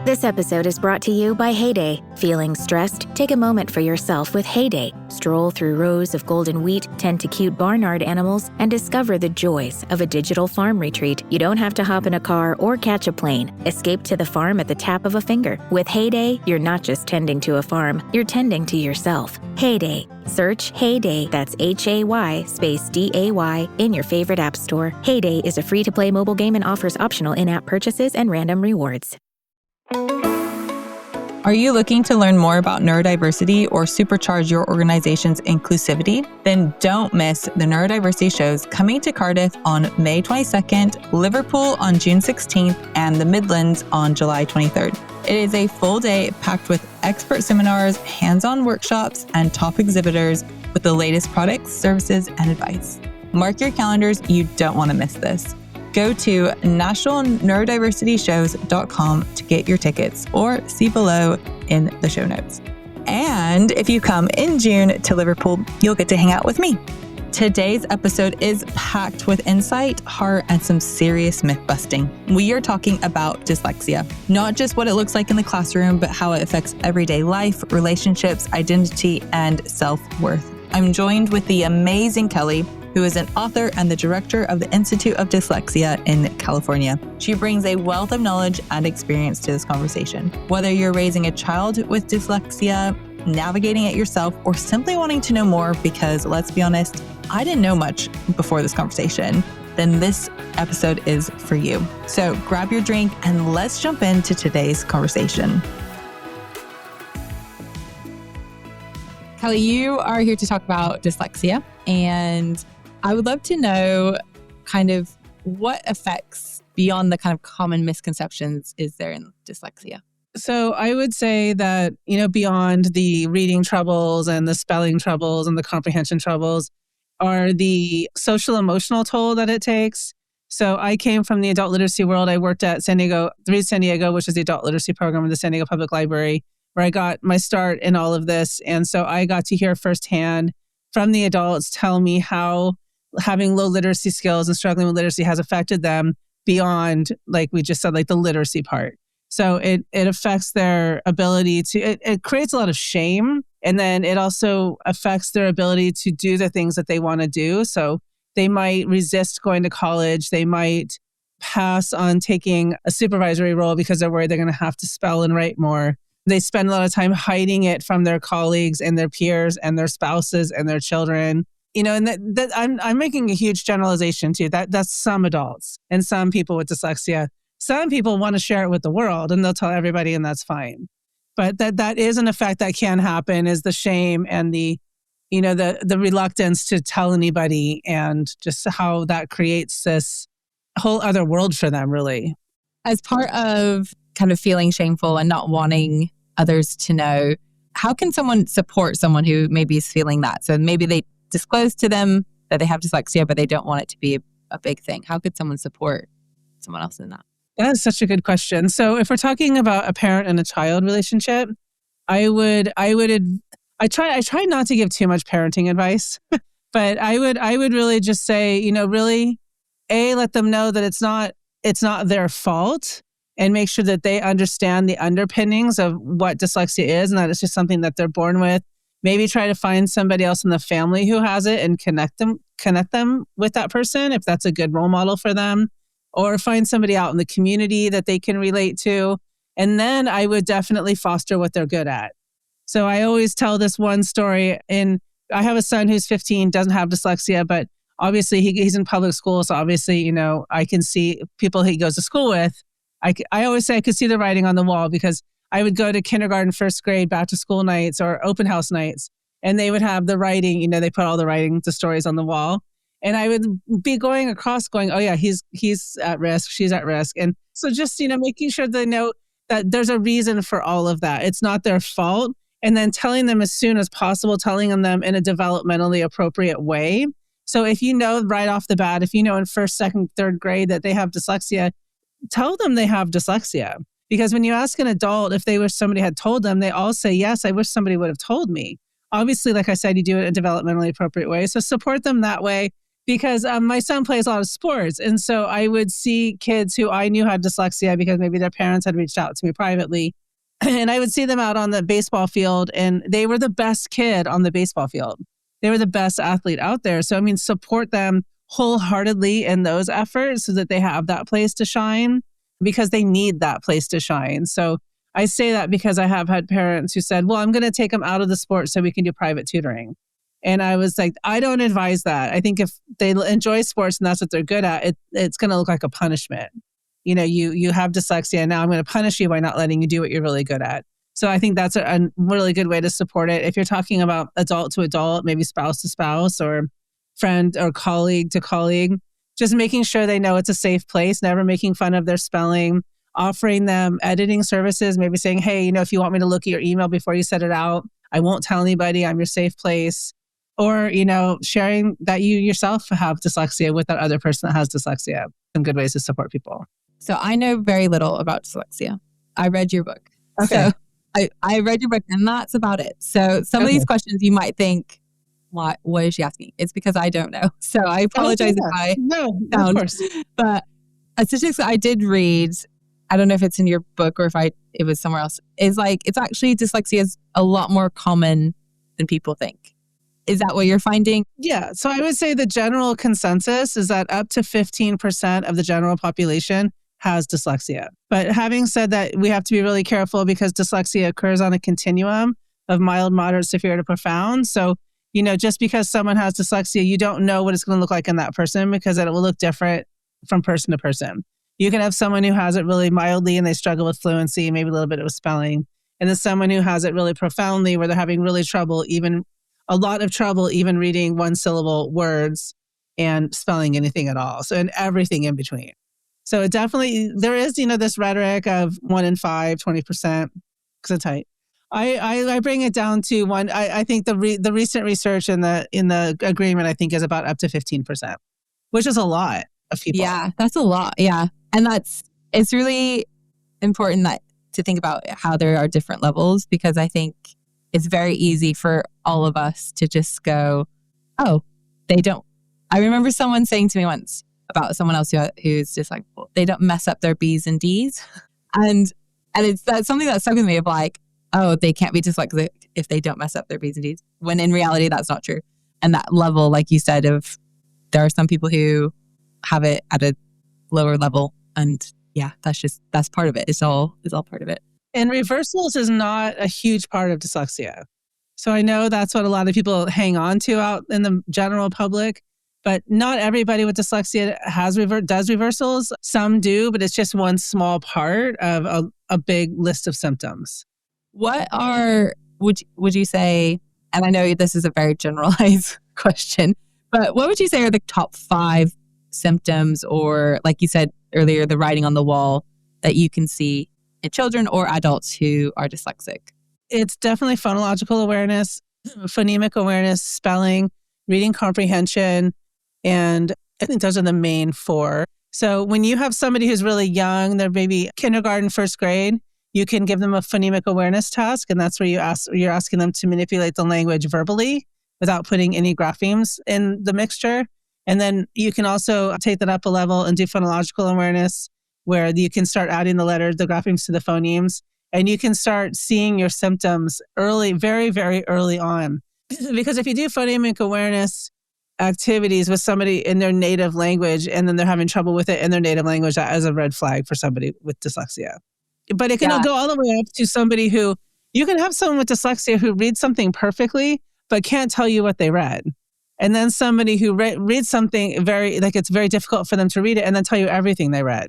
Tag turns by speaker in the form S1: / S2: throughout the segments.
S1: This episode is brought to you by Heyday. Feeling stressed? Take a moment for yourself with Heyday. Stroll through rows of golden wheat, tend to cute barnyard animals, and discover the joys of a digital farm retreat. You don't have to hop in a car or catch a plane. Escape to the farm at the tap of a finger. With Heyday, you're not just tending to a farm, you're tending to yourself. Heyday. Search Heyday, that's Hay space DAY, in your favorite app store. Heyday is a free-to-play mobile game and offers optional in-app purchases and random rewards.
S2: Are you looking to learn more about neurodiversity or supercharge your organization's inclusivity? Then don't miss the neurodiversity shows coming to Cardiff on May 22nd, Liverpool on June 16th, and the Midlands on July 23rd. It is a full day packed with expert seminars, hands-on workshops, and top exhibitors with the latest products, services, and advice. Mark your calendars, you don't want to miss this. Go to nationalneurodiversityshows.com to get your tickets, or see below in the show notes. And if you come in June to Liverpool, you'll get to hang out with me. Today's episode is packed with insight, heart, and some serious myth busting. We are talking about dyslexia, not just what it looks like in the classroom, but how it affects everyday life, relationships, identity, and self-worth. I'm joined with the amazing Kelli, who is an author and the director of the Institute of Dyslexia in California. She brings a wealth of knowledge and experience to this conversation. Whether you're raising a child with dyslexia, navigating it yourself, or simply wanting to know more because, let's be honest, I didn't know much before this conversation, then this episode is for you. So grab your drink and let's jump into today's conversation. Kelli, you are here to talk about dyslexia, and I would love to know kind of what effects beyond the kind of common misconceptions is there in dyslexia?
S3: So I would say that, beyond the reading troubles and the spelling troubles and the comprehension troubles are the social emotional toll that it takes. So I came from the adult literacy world. I worked at San Diego, which is the adult literacy program in the San Diego Public Library, where I got my start in all of this. And so I got to hear firsthand from the adults tell me how having low literacy skills and struggling with literacy has affected them beyond, like we just said, like the literacy part. So it affects their ability to, it creates a lot of shame. And then it also affects their ability to do the things that they want to do. So they might resist going to college. They might pass on taking a supervisory role because they're worried they're going to have to spell and write more. They spend a lot of time hiding it from their colleagues and their peers and their spouses and their children. And that I'm making a huge generalization too. That's some adults and some people with dyslexia. Some people want to share it with the world and they'll tell everybody, and that's fine. But that is an effect that can happen, is the shame and the reluctance to tell anybody, and just how that creates this whole other world for them, really.
S2: As part of kind of feeling shameful and not wanting others to know, how can someone support someone who maybe is feeling that? So maybe they disclose to them that they have dyslexia, but they don't want it to be a big thing. How could someone support someone else in that?
S3: That is such a good question. So if we're talking about a parent and a child relationship, I try not to give too much parenting advice, but I would really just say, really, let them know that it's not their fault, and make sure that they understand the underpinnings of what dyslexia is, and that it's just something that they're born with. Maybe try to find somebody else in the family who has it and connect them with that person if that's a good role model for them, or find somebody out in the community that they can relate to. And then I would definitely foster what they're good at. So I always tell this one story. I have a son who's 15, doesn't have dyslexia, but obviously he's in public school. So obviously, I can see people he goes to school with. I always say I could see the writing on the wall, because I would go to kindergarten, first grade, back to school nights or open house nights, and they would have the writing, they put all the stories on the wall. And I would be going across going, oh yeah, he's at risk, she's at risk. And so just, making sure they know that there's a reason for all of that. It's not their fault. And then telling them as soon as possible, telling them in a developmentally appropriate way. So if right off the bat, in first, second, third grade that they have dyslexia, tell them they have dyslexia. Because when you ask an adult if they wish somebody had told them, they all say, yes, I wish somebody would have told me. Obviously, like I said, you do it in a developmentally appropriate way. So support them that way. because my son plays a lot of sports. And so I would see kids who I knew had dyslexia because maybe their parents had reached out to me privately. And I would see them out on the baseball field, and they were the best kid on the baseball field. They were the best athlete out there. So, I mean, support them wholeheartedly in those efforts so that they have that place to shine, because they need that place to shine. So I say that because I have had parents who said, well, I'm going to take them out of the sport so we can do private tutoring. And I was like, I don't advise that. I think if they enjoy sports and that's what they're good at, it's going to look like a punishment. You know, you have dyslexia, and now I'm going to punish you by not letting you do what you're really good at. So I think that's a really good way to support it. If you're talking about adult to adult, maybe spouse to spouse or friend or colleague to colleague, just making sure they know it's a safe place, never making fun of their spelling, offering them editing services, maybe saying, hey, you know, if you want me to look at your email before you set it out, I won't tell anybody, I'm your safe place. Or, you know, sharing that you yourself have dyslexia with that other person that has dyslexia. Some good ways to support people.
S2: So I know very little about dyslexia. I read your book.
S3: Okay.
S2: So I read your book, and that's about it. So some of these questions you might think, what is she asking? It's because I don't know. So I apologize if I
S3: of course.
S2: But a statistic that I did read, I don't know if it's in your book or if it was somewhere else, is like, it's actually dyslexia is a lot more common than people think. Is that what you're finding?
S3: Yeah. So I would say the general consensus is that up to 15% of the general population has dyslexia. But having said that, we have to be really careful because dyslexia occurs on a continuum of mild, moderate, severe to profound. So, you know, just because someone has dyslexia, you don't know what it's going to look like in that person because it will look different from person to person. You can have someone who has it really mildly and they struggle with fluency, maybe a little bit of spelling. And then someone who has it really profoundly where they're having really a lot of trouble even reading one syllable words and spelling anything at all. So, and everything in between. So it definitely, there is, you know, this rhetoric of 1 in 5, 20%, because it's tight. I bring it down to one. I think the recent research in the agreement, I think, is about up to 15%, which is a lot of people.
S2: Yeah, that's a lot. Yeah. And it's really important to think about how there are different levels, because I think it's very easy for all of us to just go, oh, they don't. I remember someone saying to me once about someone else who's just like, well, they don't mess up their B's and D's. And that's something that stuck with me of like, oh, they can't be dyslexic if they don't mess up their B's and D's. When in reality, that's not true. And that level, like you said, of there are some people who have it at a lower level. And yeah, that's part of it. It's all part of it.
S3: And reversals is not a huge part of dyslexia. So I know that's what a lot of people hang on to out in the general public, but not everybody with dyslexia does reversals. Some do, but it's just one small part of a big list of symptoms.
S2: What would you say, and I know this is a very generalized question, but what would you say are the top 5 symptoms, or like you said earlier, the writing on the wall that you can see in children or adults who are dyslexic?
S3: It's definitely phonological awareness, phonemic awareness, spelling, reading comprehension, and I think those are the main 4. So when you have somebody who's really young, they're maybe kindergarten, first grade, you can give them a phonemic awareness task, and that's where you're asking them to manipulate the language verbally without putting any graphemes in the mixture. And then you can also take that up a level and do phonological awareness, where you can start adding the letters, the graphemes to the phonemes, and you can start seeing your symptoms early, very, very early on. Because if you do phonemic awareness activities with somebody in their native change and then they're having trouble with it in their native language, that is a red flag for somebody with dyslexia. But it can go all the way up to somebody who, you can have someone with dyslexia who reads something perfectly, but can't tell you what they read. And then somebody who reads something it's very difficult for them to read it and then tell you everything they read.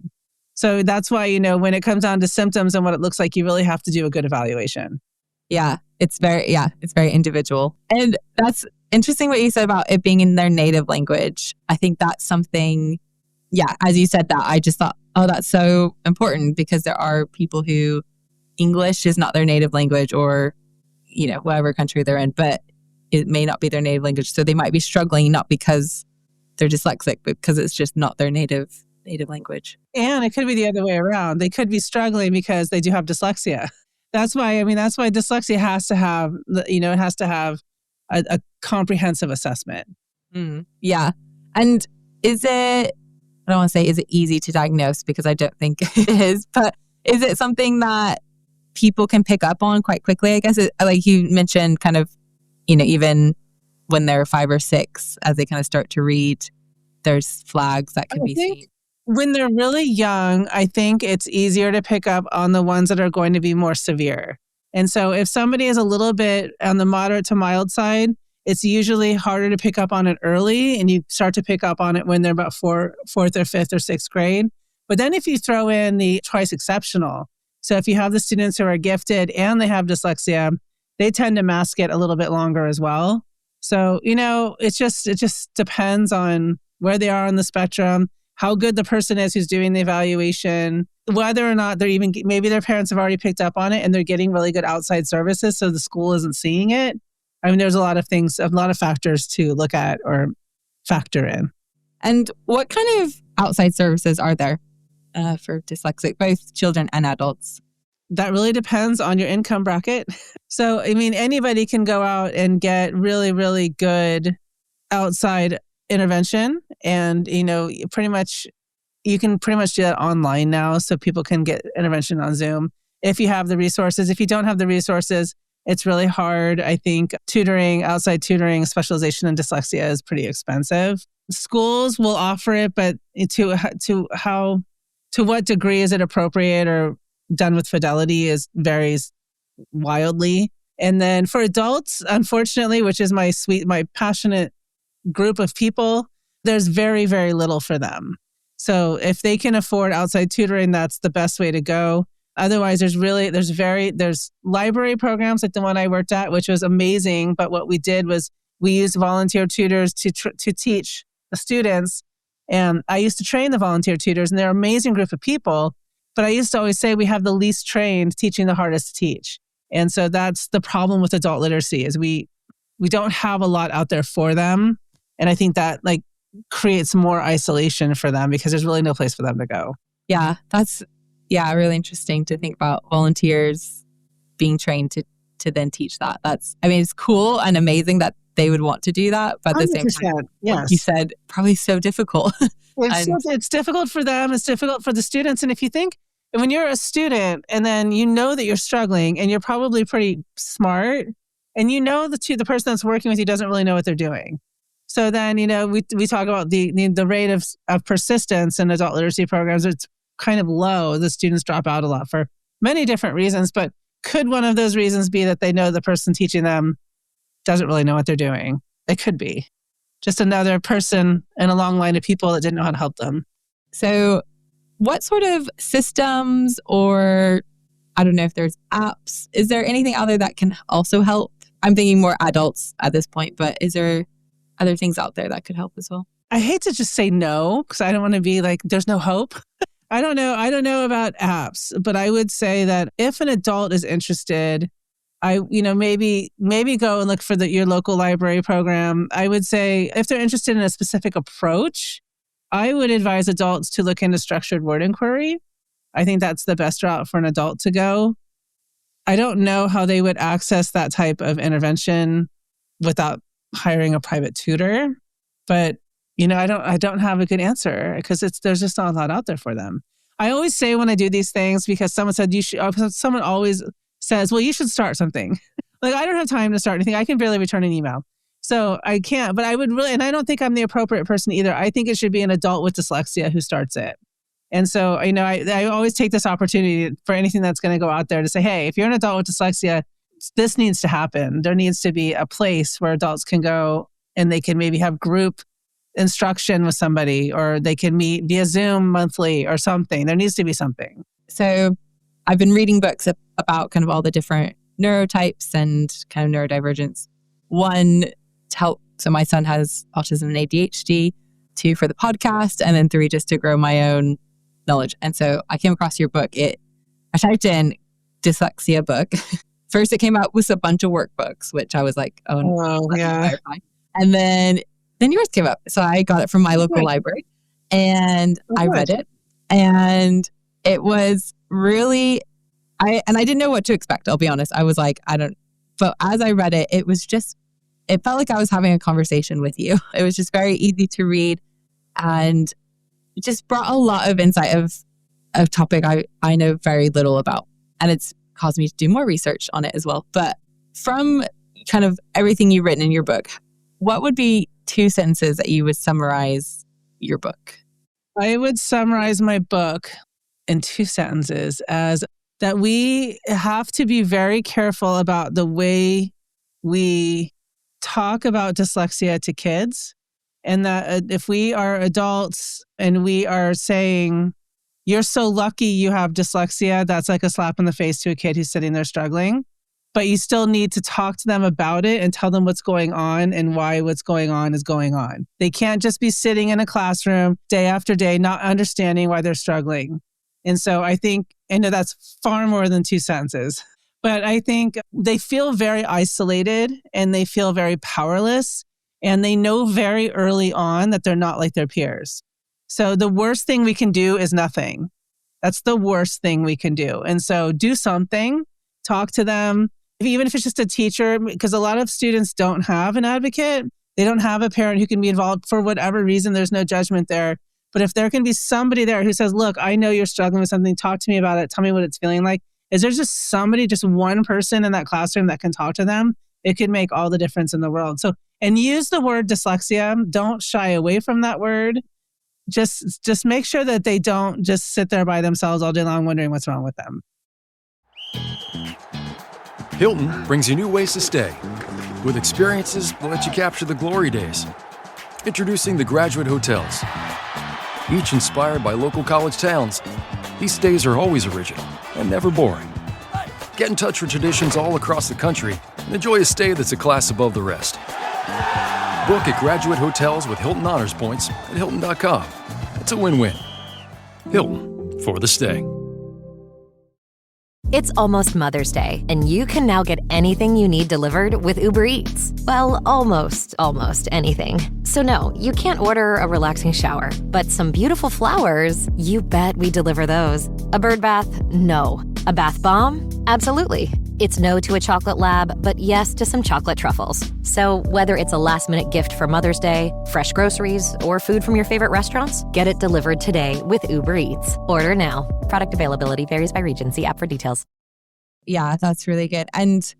S3: So that's why, you know, when it comes down to symptoms and what it looks like, you really have to do a good evaluation.
S2: Yeah, it's very individual. And that's interesting what you said about it being in their native language. I think that's something, as you said that, I just thought, oh, that's so important, because there are people who English is not their native language, or, you know, whatever country they're in, but it may not be their native language. So they might be struggling, not because they're dyslexic, but because it's just not their native language.
S3: And it could be the other way around. They could be struggling because they do have dyslexia. That's why dyslexia has to have, you know, it has to have a comprehensive assessment.
S2: Yeah. And is it, I don't want to say, is it easy to diagnose? Because I don't think it is, but is it something that people can pick up on quite quickly? I guess like you mentioned kind of, even when they're 5 or 6, as they kind of start to read, there's flags that can be seen.
S3: When they're really young, I think it's easier to pick up on the ones that are going to be more severe. And so if somebody is a little bit on the moderate to mild side, it's usually harder to pick up on it early, and you start to pick up on it when they're about fourth or fifth or sixth grade. But then if you throw in the twice exceptional, so if you have the students who are gifted and they have dyslexia, they tend to mask it a little bit longer as well. So, it just depends on where they are on the spectrum, how good the person is who's doing the evaluation, whether or not maybe their parents have already picked up on it and they're getting really good outside services so the school isn't seeing it. I mean, there's a lot of factors to look at or factor in.
S2: And what kind of outside services are there for dyslexic, both children and adults?
S3: That really depends on your income bracket. So, I mean, anybody can go out and get really, really good outside intervention. And, you can pretty much do that online now. So people can get intervention on Zoom if you have the resources. If you don't have the resources, it's really hard. I think outside tutoring, specialization in dyslexia is pretty expensive. Schools will offer it, but to what degree is it appropriate or done with fidelity varies wildly. And then for adults, unfortunately, which is my passionate group of people, there's very, very little for them. So if they can afford outside tutoring, that's the best way to go. Otherwise, there's library programs like the one I worked at, which was amazing. But what we did was we used volunteer tutors to teach the students. And I used to train the volunteer tutors, and they're an amazing group of people. But I used to always say we have the least trained teaching the hardest to teach. And so that's the problem with adult literacy is we don't have a lot out there for them. And I think that creates more isolation for them because there's really no place for them to go.
S2: Yeah, that's really interesting to think about volunteers being trained to then teach that. It's cool and amazing that they would want to do that, but at the same time,
S3: yes.
S2: Like you said, probably so difficult.
S3: It's difficult for them. It's difficult for the students. And if you think, when you're a student and then you know that you're struggling and you're probably pretty smart and the person that's working with you doesn't really know what they're doing. So then, we talk about the rate of persistence in adult literacy programs. It's kind of low. The students drop out a lot for many different reasons, but could one of those reasons be that they know the person teaching them doesn't really know what they're doing? It could be just another person in a long line of people that didn't know how to help them.
S2: So what sort of systems, or I don't know if there's apps, is there anything out there that can also help? I'm thinking more adults at this point, but is there other things out there that could help as well?
S3: I hate to just say no, because I don't want to be like, there's no hope. I don't know about apps, but I would say that if an adult is interested, maybe go and look for your local library program. I would say if they're interested in a specific approach, I would advise adults to look into structured word inquiry. I think that's the best route for an adult to go. I don't know how they would access that type of intervention without hiring a private tutor, but I don't have a good answer because there's just not a lot out there for them. I always say when I do these things, because someone always says, well, you should start something. I don't have time to start anything. I can barely return an email. So I can't, but I would really, and I don't think I'm the appropriate person either. I think it should be an adult with dyslexia who starts it. And so, I always take this opportunity for anything that's going to go out there to say, hey, if you're an adult with dyslexia, this needs to happen. There needs to be a place where adults can go and they can maybe have group instruction with somebody, or they can meet via Zoom monthly or something. There needs to be something.
S2: So I've been reading books about kind of all the different neurotypes and kind of neurodivergence. 1, to help. So my son has autism and ADHD. 2, for the podcast. And then 3, just to grow my own knowledge. And so I came across your book. I typed in dyslexia book. First, it came out with a bunch of workbooks, which I was like, oh no.
S3: Yeah.
S2: And then yours came up. So I got it from my local library and I read it. And it was really, I didn't know what to expect. I'll be honest. I was like, but as I read it, it it felt like I was having a conversation with you. It was just very easy to read and just brought a lot of insight of a topic I know very little about. And it's caused me to do more research on it as well. But from kind of everything you've written in your book, what would be 2 sentences that you would summarize your book?
S3: I would summarize my book in 2 sentences as that we have to be very careful about the way we talk about dyslexia to kids. And that if we are adults and we are saying, you're so lucky you have dyslexia, that's like a slap in the face to a kid who's sitting there struggling. But you still need to talk to them about it and tell them what's going on and why what's going on is going on. They can't just be sitting in a classroom day after day, not understanding why they're struggling. And so I think, I know that's far more than 2 sentences, but I think they feel very isolated and they feel very powerless. And they know very early on that they're not like their peers. So the worst thing we can do is nothing. That's the worst thing we can do. And so do something, talk to them, even if it's just a teacher, because a lot of students don't have an advocate. They don't have a parent who can be involved for whatever reason. There's no judgment there. But if there can be somebody there who says, look, I know you're struggling with something. Talk to me about it. Tell me what it's feeling like. Is there just somebody, just one person in that classroom that can talk to them? It could make all the difference in the world. So, and use the word dyslexia. Don't shy away from that word. Just make sure that they don't just sit there by themselves all day long wondering what's wrong with them.
S4: Hilton brings you new ways to stay, with experiences that let you capture the glory days. Introducing the Graduate Hotels. Each inspired by local college towns, these stays are always original and never boring. Get in touch with traditions all across the country and enjoy a stay that's a class above the rest. Book at Graduate Hotels with Hilton Honors Points at Hilton.com. It's a win-win. Hilton, for the stay.
S5: It's almost Mother's Day, and you can now get anything you need delivered with Uber Eats. Well, almost anything. So no, you can't order a relaxing shower, but some beautiful flowers, you bet we deliver those. A bird bath? No. A bath bomb? Absolutely. It's no to a chocolate lab, but yes to some chocolate truffles. So whether it's a last-minute gift for Mother's Day, fresh groceries, or food from your favorite restaurants, get it delivered today with Uber Eats. Order now. Product availability varies by region. See app for details.
S2: Yeah, that's really good. And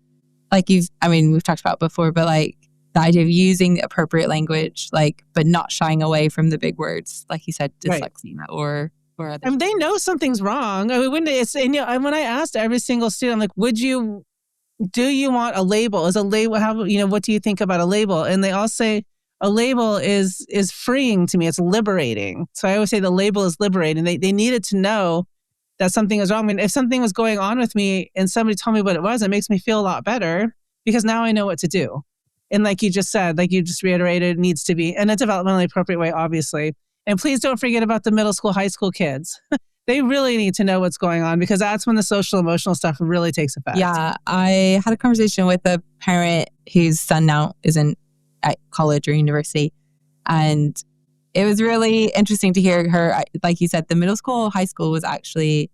S2: like we've talked about before, but like the idea of using the appropriate language, like, but not shying away from the big words, like you said, dyslexia or other.
S3: I mean, they know something's wrong. I mean, when I asked every single student, I'm like, do you want a label? Is a label, what do you think about a label? And they all say a label is freeing to me. It's liberating. So I always say the label is liberating. They needed to know that something was wrong. I mean, if something was going on with me and somebody told me what it was, it makes me feel a lot better because now I know what to do. And like you just said, like you just reiterated, it needs to be in a developmentally appropriate way, obviously. And please don't forget about the middle school, high school kids. They really need to know what's going on because that's when the social emotional stuff really takes effect.
S2: Yeah, I had a conversation with a parent whose son now is at college or university. And it was really interesting to hear her, like you said, the middle school, high school was actually,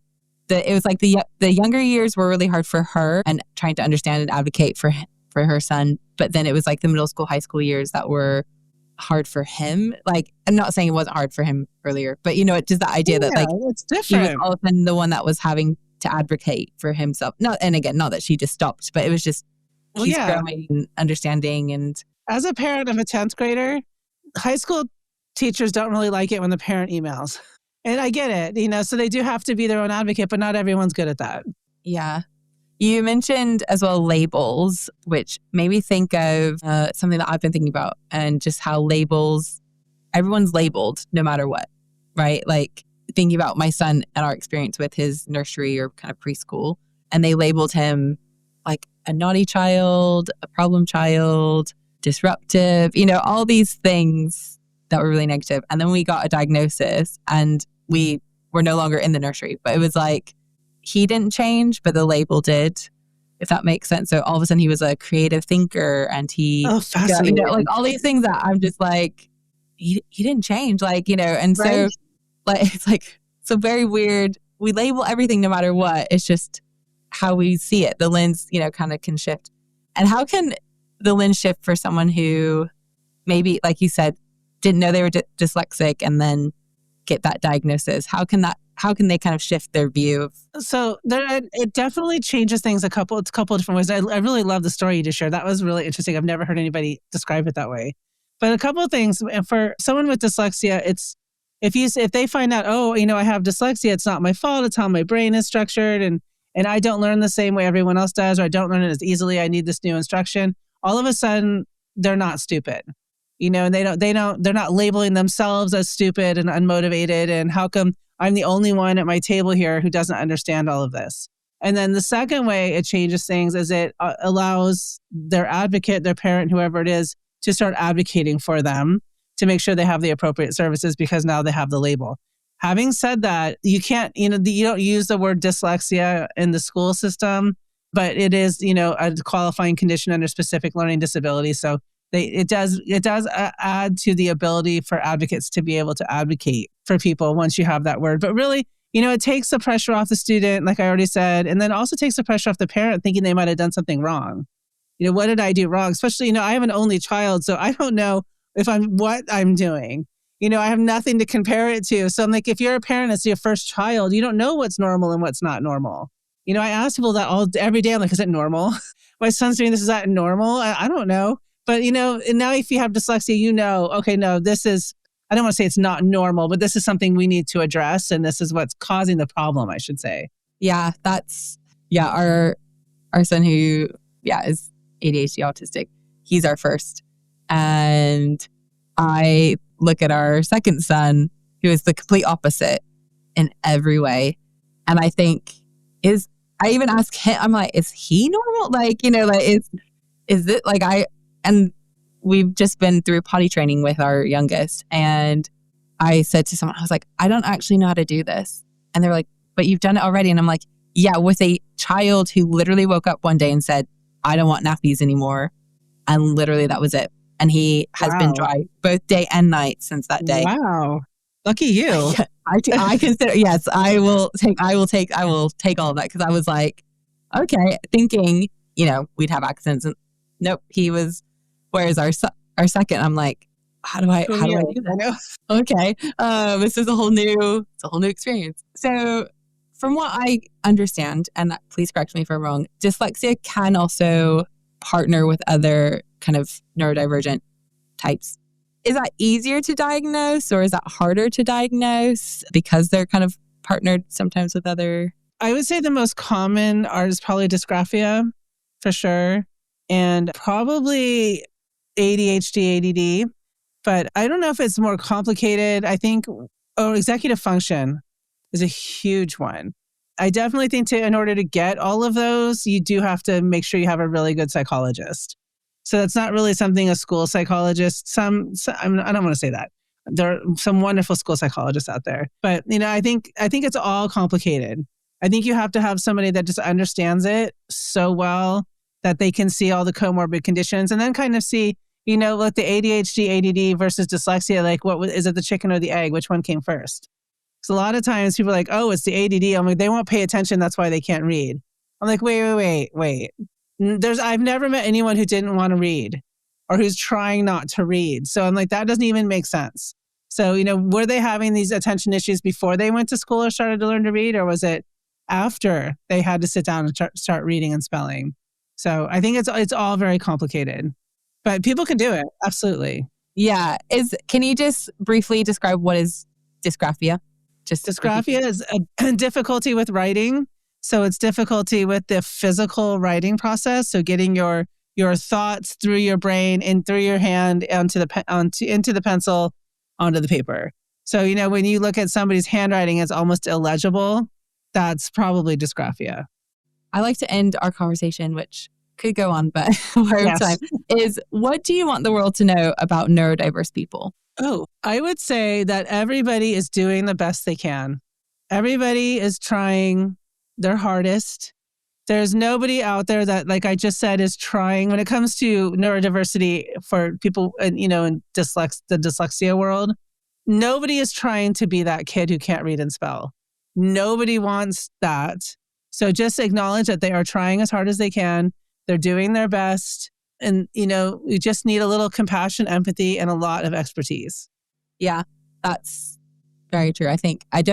S2: it was like the younger years were really hard for her and trying to understand and advocate for her son. But then it was like the middle school, high school years that were hard for him. Like, I'm not saying it wasn't hard for him earlier, but it's just the idea that like
S3: it's different.
S2: He was all of a sudden the one that was having to advocate for himself. Not that she just stopped, but it was just he's growing and understanding. And
S3: as a parent of a 10th grader, high school teachers don't really like it when the parent emails. And I get it, so they do have to be their own advocate, but not everyone's good at that.
S2: Yeah. You mentioned as well labels, which made me think of something that I've been thinking about and just how everyone's labeled no matter what, right? Like thinking about my son and our experience with his nursery or kind of preschool, and they labeled him like a naughty child, a problem child, disruptive, all these things that were really negative. And then we got a diagnosis and we were no longer in the nursery, but it was like, he didn't change, but the label did, if that makes sense. So all of a sudden he was a creative thinker and
S3: fascinating.
S2: Like all these things that I'm just like, he didn't change, and so like, it's like, so very weird. We label everything no matter what. It's just how we see it. The lens, kind of can shift. And how can the lens shift for someone who maybe, like you said, didn't know they were dyslexic and then get that diagnosis? How can they kind of shift their view of?
S3: So it definitely changes things a couple of different ways. I really love the story you just shared. That was really interesting. I've never heard anybody describe it that way. But a couple of things, and for someone with dyslexia, it's if they find out, I have dyslexia, it's not my fault, it's how my brain is structured, and I don't learn the same way everyone else does, or I don't learn it as easily, I need this new instruction. All of a sudden, they're not stupid. And they're not labeling themselves as stupid and unmotivated, and how come I'm the only one at my table here who doesn't understand all of this. And then the second way it changes things is it allows their advocate, their parent, whoever it is, to start advocating for them to make sure they have the appropriate services because now they have the label. Having said that, you can't, you don't use the word dyslexia in the school system, but it is, a qualifying condition under specific learning disabilities. So it does add to the ability for advocates to be able to advocate for people once you have that word. But really, it takes the pressure off the student, like I already said, and then also takes the pressure off the parent thinking they might have done something wrong. What did I do wrong? Especially, I have an only child, so I don't know what I'm doing. I have nothing to compare it to. So I'm like, if you're a parent, it's your first child, you don't know what's normal and what's not normal. I ask people that every day. I'm like, is it normal? My son's doing this. Is that normal? I don't know. But, and now if you have dyslexia, okay, no, this is, I don't want to say it's not normal, but this is something we need to address. And this is what's causing the problem, I should say.
S2: Yeah, our son who, is ADHD autistic, he's our first. And I look at our second son, who is the complete opposite in every way. And I think I even ask him, I'm like, is he normal? Is it and we've just been through potty training with our youngest. And I said to someone, I was like, I don't actually know how to do this. And they're like, but you've done it already. And I'm like, yeah, with a child who literally woke up one day and said, I don't want nappies anymore. And literally that was it. And he has been dry both day and night since that day.
S3: Wow. Lucky you.
S2: I consider, yes, I will take all of that. Because I was like, okay, thinking, we'd have accents. And nope, he was, whereas our second, I'm like, how do I do that? Okay. This is a whole new experience. So from what I understand, and please correct me if I'm wrong, dyslexia can also partner with other kind of neurodivergent types. Is that easier to diagnose or is that harder to diagnose because they're kind of partnered sometimes with other?
S3: I would say the most common is probably dysgraphia for sure. And probably ADHD, ADD. But I don't know if it's more complicated. I think executive function is a huge one. I definitely think in order to get all of those, you do have to make sure you have a really good psychologist. So that's not really something a school psychologist, I don't want to say that. There are some wonderful school psychologists out there. But, I think it's all complicated. I think you have to have somebody that just understands it so well that they can see all the comorbid conditions and then kind of see, like the ADHD, ADD versus dyslexia, what is it, the chicken or the egg? Which one came first? So a lot of times people are like, oh, it's the ADD. I'm like, they won't pay attention. That's why they can't read. I'm like, wait. I've never met anyone who didn't want to read or who's trying not to read. So I'm like, that doesn't even make sense. So, were they having these attention issues before they went to school or started to learn to read? Or was it after they had to sit down and start reading and spelling? So I think it's all very complicated, but people can do it. Absolutely.
S2: Yeah. Can you just briefly describe what is dysgraphia?
S3: Dysgraphia is a difficulty with writing. So it's difficulty with the physical writing process. So getting your thoughts through your brain and through your hand into the pencil, onto the paper. So, when you look at somebody's handwriting, it's almost illegible. That's probably dysgraphia.
S2: I like to end our conversation, which could go on, but over time, is what do you want the world to know about neurodiverse people?
S3: Oh, I would say that everybody is doing the best they can. Everybody is trying their hardest. There's nobody out there that, like I just said, is trying when it comes to neurodiversity for people, in the dyslexia world. Nobody is trying to be that kid who can't read and spell. Nobody wants that. So just acknowledge that they are trying as hard as they can. They're doing their best. And, we just need a little compassion, empathy, and a lot of expertise.
S2: Yeah, that's very true. I think I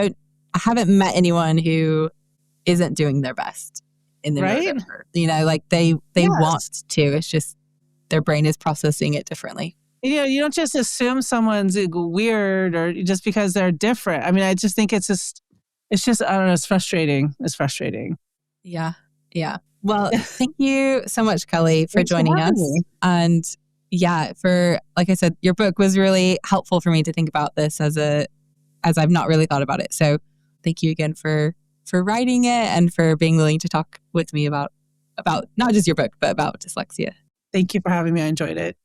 S2: haven't met anyone who isn't doing their best in the neurodivergent. Like they want to. It's just their brain is processing it differently.
S3: You don't just assume someone's weird or just because they're different. I mean, I just think it's just, I don't know, it's frustrating. It's frustrating.
S2: Yeah. Yeah. Well, thank you so much, Kelly, for joining us. And like I said, your book was really helpful for me to think about this as I've not really thought about it. So thank you again for writing it and for being willing to talk with me about not just your book, but about dyslexia.
S3: Thank you for having me. I enjoyed it.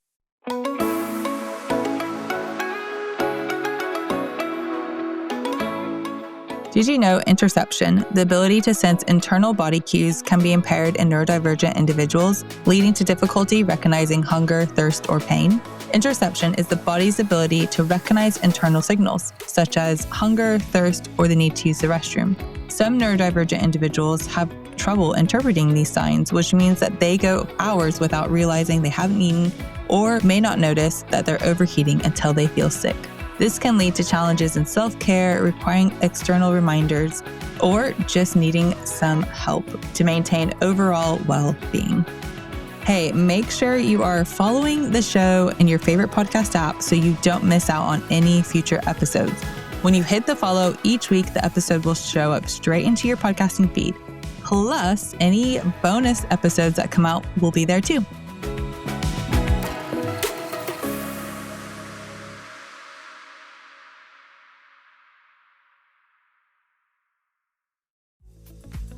S2: Did you know interoception, the ability to sense internal body cues, can be impaired in neurodivergent individuals, leading to difficulty recognizing hunger, thirst, or pain? Interoception is the body's ability to recognize internal signals, such as hunger, thirst, or the need to use the restroom. Some neurodivergent individuals have trouble interpreting these signs, which means that they go hours without realizing they haven't eaten or may not notice that they're overheating until they feel sick. This can lead to challenges in self-care, requiring external reminders, or just needing some help to maintain overall well-being. Hey, make sure you are following the show in your favorite podcast app so you don't miss out on any future episodes. When you hit the follow, each week the episode will show up straight into your podcasting feed. Plus, any bonus episodes that come out will be there too.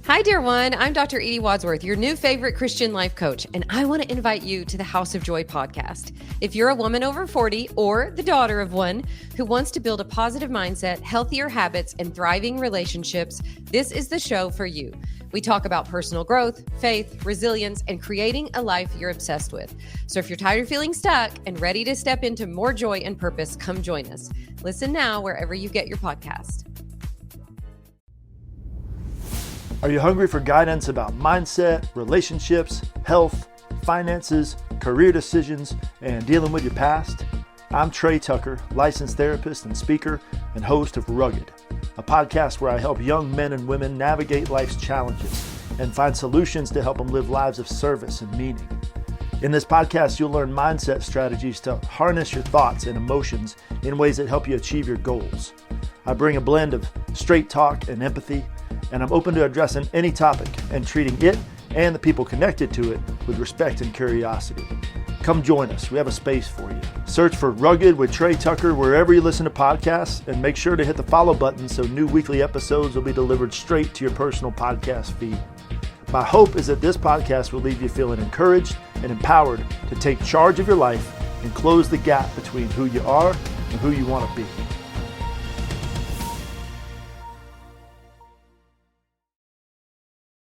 S6: Hi, dear one. I'm Dr. Edie Wadsworth, your new favorite Christian life coach, and I want to invite you to the House of Joy podcast. If you're a woman over 40 or the daughter of one who wants to build a positive mindset, healthier habits, and thriving relationships, this is the show for you. We talk about personal growth, faith, resilience, and creating a life you're obsessed with. So if you're tired of feeling stuck and ready to step into more joy and purpose, come join us. Listen now wherever you get your podcast.
S7: Are you hungry for guidance about mindset, relationships, health, finances, career decisions, and dealing with your past? I'm Trey Tucker, licensed therapist and speaker and host of Rugged, a podcast where I help young men and women navigate life's challenges and find solutions to help them live lives of service and meaning. In this podcast, you'll learn mindset strategies to harness your thoughts and emotions in ways that help you achieve your goals. I bring a blend of straight talk and empathy, and I'm open to addressing any topic and treating it and the people connected to it with respect and curiosity. Come join us. We have a space for you. Search for Rugged with Trey Tucker wherever you listen to podcasts, and make sure to hit the follow button so new weekly episodes will be delivered straight to your personal podcast feed. My hope is that this podcast will leave you feeling encouraged and empowered to take charge of your life and close the gap between who you are and who you want to be.